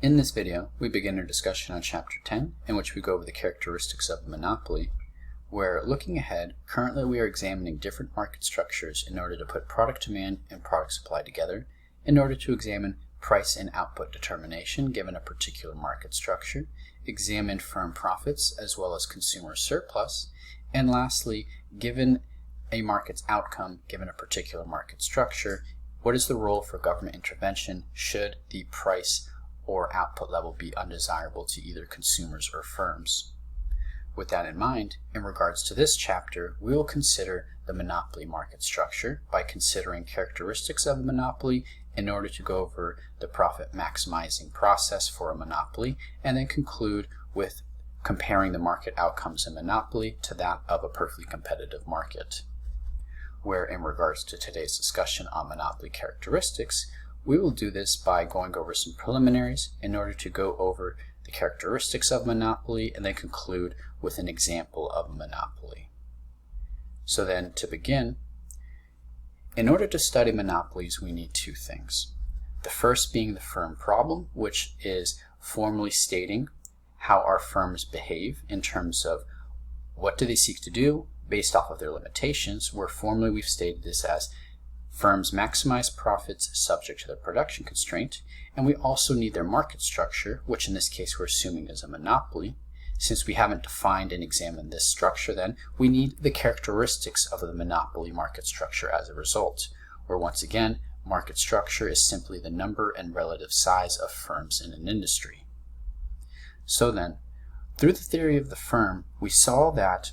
In this video, we begin our discussion on Chapter 10, in which we go over the characteristics of a monopoly, where, looking ahead, currently we are examining different market structures in order to put product demand and product supply together, in order to examine price and output determination given a particular market structure, examine firm profits as well as consumer surplus, and lastly, given a market's outcome given a particular market structure, what is the role for government intervention should the price or output level be undesirable to either consumers or firms? With that in mind, in regards to this chapter, we will consider the monopoly market structure by considering characteristics of a monopoly in order to go over the profit maximizing process for a monopoly, and then conclude with comparing the market outcomes in monopoly to that of a perfectly competitive market. Where in regards to today's discussion on monopoly characteristics, we will do this by going over some preliminaries in order to go over the characteristics of monopoly and then conclude with an example of a monopoly. So then, to begin, in order to study monopolies, we need two things. The first being the firm problem, which is formally stating how our firms behave in terms of what do they seek to do based off of their limitations, where formally we've stated this as firms maximize profits subject to their production constraint, and we also need their market structure, which in this case we're assuming is a monopoly. Since we haven't defined and examined this structure, then we need the characteristics of the monopoly market structure as a result, where once again, market structure is simply the number and relative size of firms in an industry. So then, through the theory of the firm, we saw that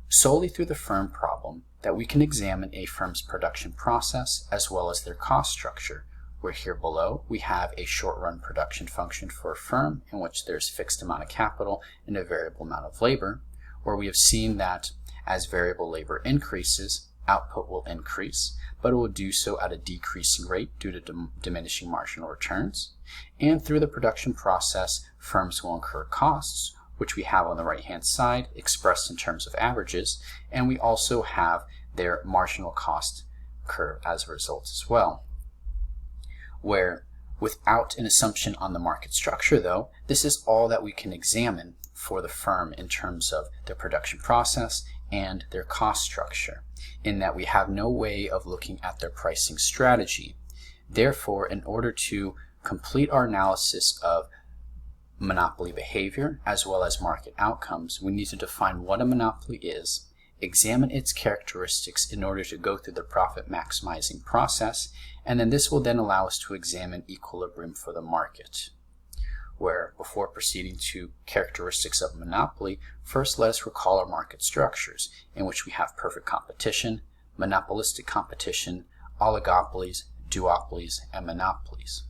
solely through the firm problem that we can examine a firm's production process as well as their cost structure, where here below we have a short-run production function for a firm in which there's a fixed amount of capital and a variable amount of labor, where we have seen that as variable labor increases, output will increase, but it will do so at a decreasing rate due to diminishing marginal returns. And through the production process, firms will incur costs, which we have on the right-hand side expressed in terms of averages, and we also have their marginal cost curve as a result as well. Where without an assumption on the market structure though, this is all that we can examine for the firm in terms of their production process and their cost structure, in that we have no way of looking at their pricing strategy. Therefore, in order to complete our analysis of monopoly behavior as well as market outcomes, we need to define what a monopoly is, examine its characteristics in order to go through the profit maximizing process, and then this will then allow us to examine equilibrium for the market. Where, before proceeding to characteristics of monopoly, first let us recall our market structures, in which we have perfect competition, monopolistic competition, oligopolies, duopolies, and monopolies.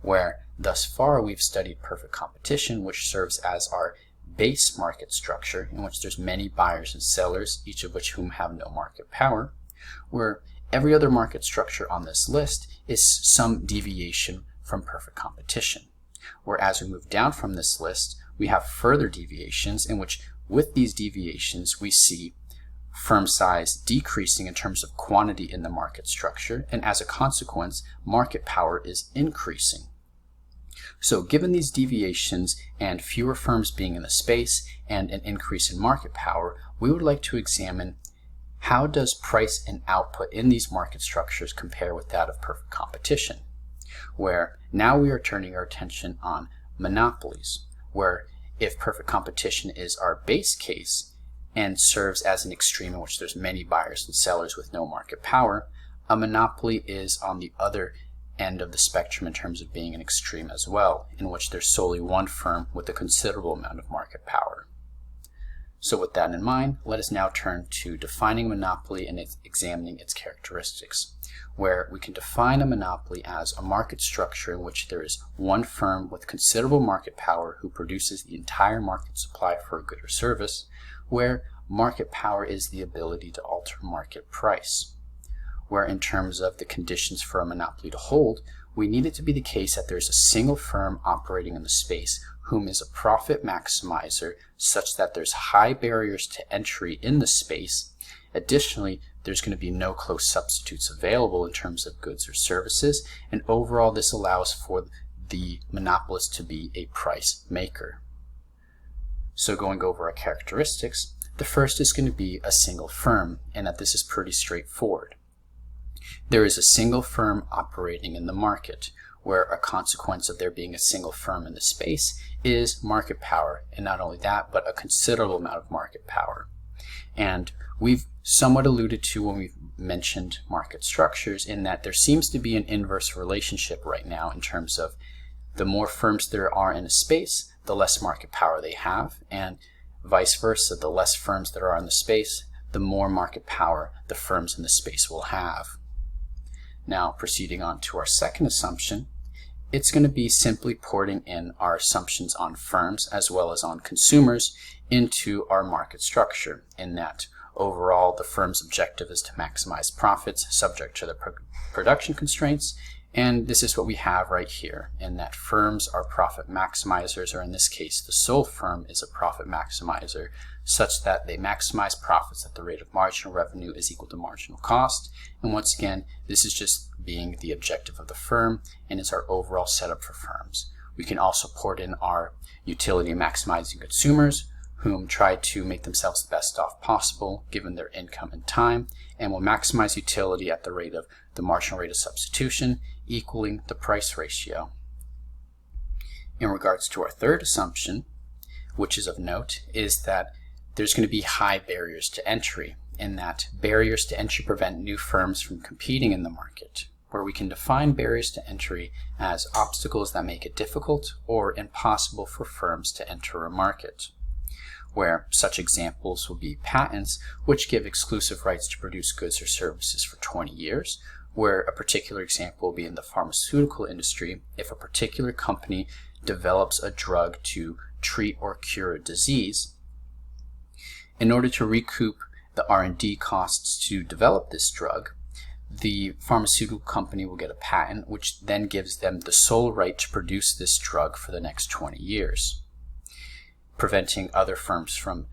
Where thus far we've studied perfect competition, which serves as our base market structure, in which there's many buyers and sellers, each of which whom have no market power, where every other market structure on this list is some deviation from perfect competition. Whereas we move down from this list, we have further deviations in which with these deviations we see firm size decreasing in terms of quantity in the market structure, and as a consequence, market power is increasing. So given these deviations and fewer firms being in the space and an increase in market power, we would like to examine how does price and output in these market structures compare with that of perfect competition, where now we are turning our attention on monopolies, where if perfect competition is our base case and serves as an extreme in which there's many buyers and sellers with no market power, a monopoly is on the other end of the spectrum in terms of being an extreme as well, in which there's solely one firm with a considerable amount of market power. So with that in mind, let us now turn to defining monopoly and examining its characteristics, where we can define a monopoly as a market structure in which there is one firm with considerable market power who produces the entire market supply for a good or service, where market power is the ability to alter market price. Where in terms of the conditions for a monopoly to hold, we need it to be the case that there's a single firm operating in the space whom is a profit maximizer such that there's high barriers to entry in the space. Additionally, there's going to be no close substitutes available in terms of goods or services, and overall this allows for the monopolist to be a price maker. So going over our characteristics, the first is going to be a single firm, and that this is pretty straightforward. There is a single firm operating in the market, where a consequence of there being a single firm in the space is market power, and not only that, but a considerable amount of market power. And we've somewhat alluded to when we've mentioned market structures in that there seems to be an inverse relationship right now in terms of the more firms there are in a space, the less market power they have, and vice versa, the less firms there are in the space, the more market power the firms in the space will have. Now, proceeding on to our second assumption, it's going to be simply porting in our assumptions on firms as well as on consumers into our market structure, in that overall the firm's objective is to maximize profits subject to the production constraints, and this is what we have right here, in that firms are profit maximizers, or in this case the sole firm is a profit maximizer, such that they maximize profits at the rate of marginal revenue is equal to marginal cost. And once again, this is just being the objective of the firm and is our overall setup for firms. We can also port in our utility maximizing consumers, whom try to make themselves the best off possible given their income and time, and will maximize utility at the rate of the marginal rate of substitution, equaling the price ratio. In regards to our third assumption, which is of note, is that there's going to be high barriers to entry, in that barriers to entry prevent new firms from competing in the market, where we can define barriers to entry as obstacles that make it difficult or impossible for firms to enter a market, where such examples will be patents, which give exclusive rights to produce goods or services for 20 years, where a particular example will be in the pharmaceutical industry if a particular company develops a drug to treat or cure a disease. In order to recoup the R&D costs to develop this drug, the pharmaceutical company will get a patent, which then gives them the sole right to produce this drug for the next 20 years, preventing other firms from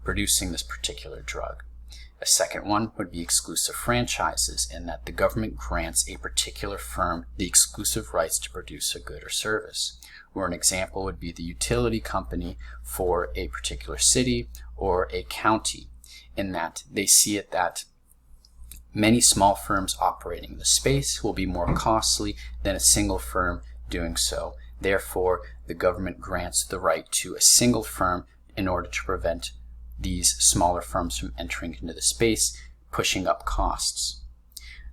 producing this particular drug. A second one would be exclusive franchises, in that the government grants a particular firm the exclusive rights to produce a good or service, where an example would be the utility company for a particular city or a county, in that they see it that many small firms operating in the space will be more costly than a single firm doing so. Therefore, the government grants the right to a single firm in order to prevent these smaller firms from entering into the space, pushing up costs.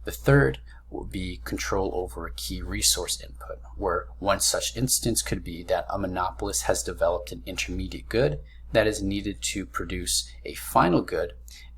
The third will be control over a key resource input, where one such instance could be that a monopolist has developed an intermediate good that is needed to produce a final good,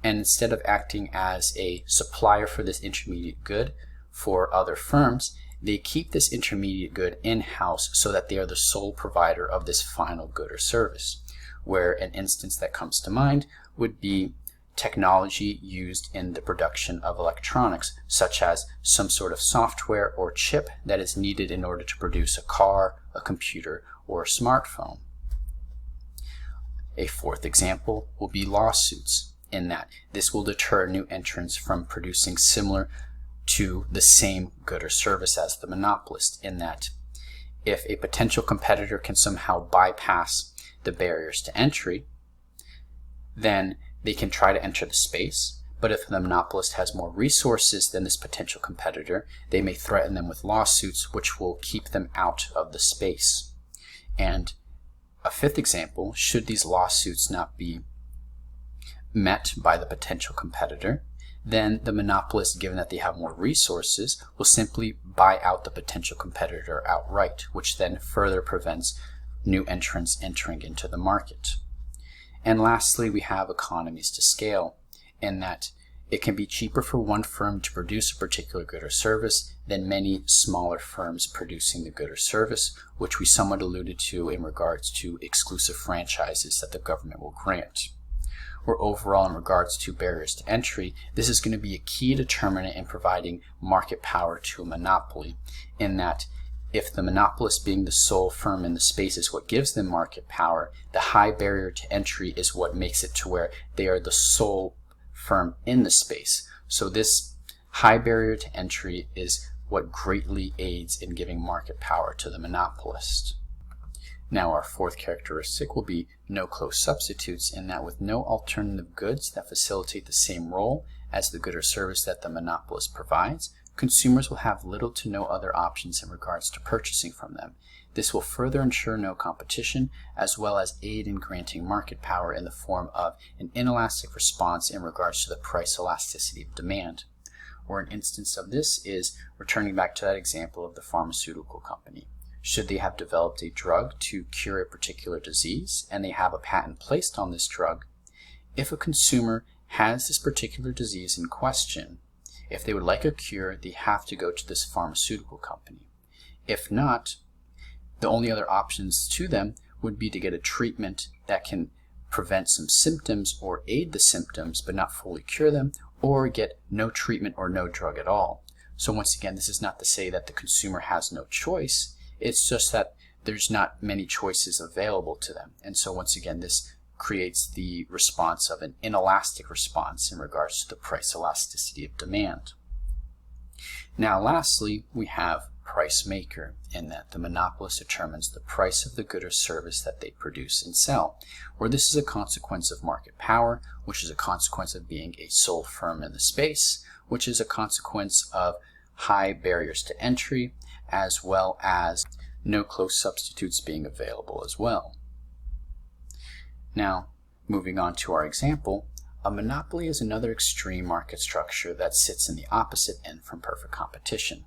and instead of acting as a supplier for this intermediate good for other firms, they keep this intermediate good in-house so that they are the sole provider of this final good or service, where an instance that comes to mind would be technology used in the production of electronics, such as some sort of software or chip that is needed in order to produce a car, a computer, or a smartphone. A fourth example will be lawsuits, in that this will deter new entrants from producing similar to the same good or service as the monopolist, in that if a potential competitor can somehow bypass the barriers to entry, then they can try to enter the space. But if the monopolist has more resources than this potential competitor, they may threaten them with lawsuits, which will keep them out of the space. And a fifth example, should these lawsuits not be met by the potential competitor, then the monopolist, given that they have more resources, will simply buy out the potential competitor outright, which then further prevents new entrants entering into the market. And lastly, we have economies to scale, in that it can be cheaper for one firm to produce a particular good or service than many smaller firms producing the good or service, which we somewhat alluded to in regards to exclusive franchises that the government will grant. Or overall, in regards to barriers to entry, this is going to be a key determinant in providing market power to a monopoly, in that if the monopolist being the sole firm in the space is what gives them market power, the high barrier to entry is what makes it to where they are the sole firm in the space. So this high barrier to entry is what greatly aids in giving market power to the monopolist. Now our fourth characteristic will be no close substitutes, in that with no alternative goods that facilitate the same role as the good or service that the monopolist provides, consumers will have little to no other options in regards to purchasing from them. This will further ensure no competition, as well as aid in granting market power in the form of an inelastic response in regards to the price elasticity of demand. Or an instance of this is returning back to that example of the pharmaceutical company. Should they have developed a drug to cure a particular disease and they have a patent placed on this drug, if a consumer has this particular disease in question, if they would like a cure, they have to go to this pharmaceutical company. If not, the only other options to them would be to get a treatment that can prevent some symptoms or aid the symptoms but not fully cure them, or get no treatment or no drug at all. So once again, this is not to say that the consumer has no choice. It's just that there's not many choices available to them. And so once again, this creates the response of an inelastic response in regards to the price elasticity of demand. Now lastly, we have price maker, in that the monopolist determines the price of the good or service that they produce and sell, where this is a consequence of market power, which is a consequence of being a sole firm in the space, which is a consequence of high barriers to entry, as well as no close substitutes being available as well. Now, moving on to our example, a monopoly is another extreme market structure that sits in the opposite end from perfect competition.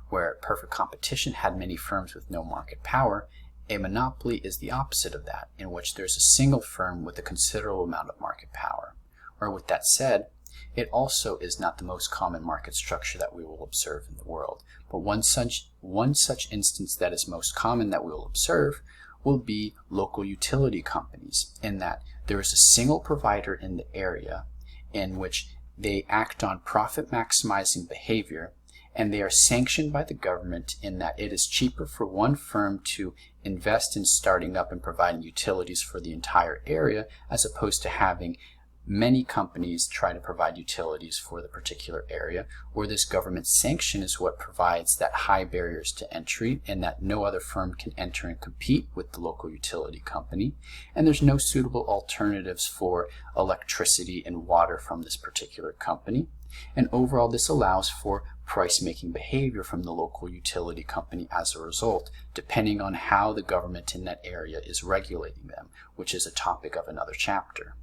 Where perfect competition had many firms with no market power, a monopoly is the opposite of that, in which there's a single firm with a considerable amount of market power. Or with that said, it also is not the most common market structure that we will observe in the world, but one such instance that is most common that we will observe will be local utility companies, in that there is a single provider in the area in which they act on profit maximizing behavior, and they are sanctioned by the government in that it is cheaper for one firm to invest in starting up and providing utilities for the entire area, as opposed to having many companies try to provide utilities for the particular area, where this government sanction is what provides that high barriers to entry, and that no other firm can enter and compete with the local utility company, and there's no suitable alternatives for electricity and water from this particular company. And overall, this allows for price-making behavior from the local utility company as a result, depending on how the government in that area is regulating them, which is a topic of another chapter.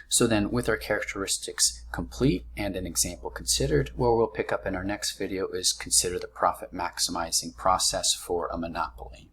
So then, with our characteristics complete and an example considered, what we'll pick up in our next video is consider the profit maximizing process for a monopoly.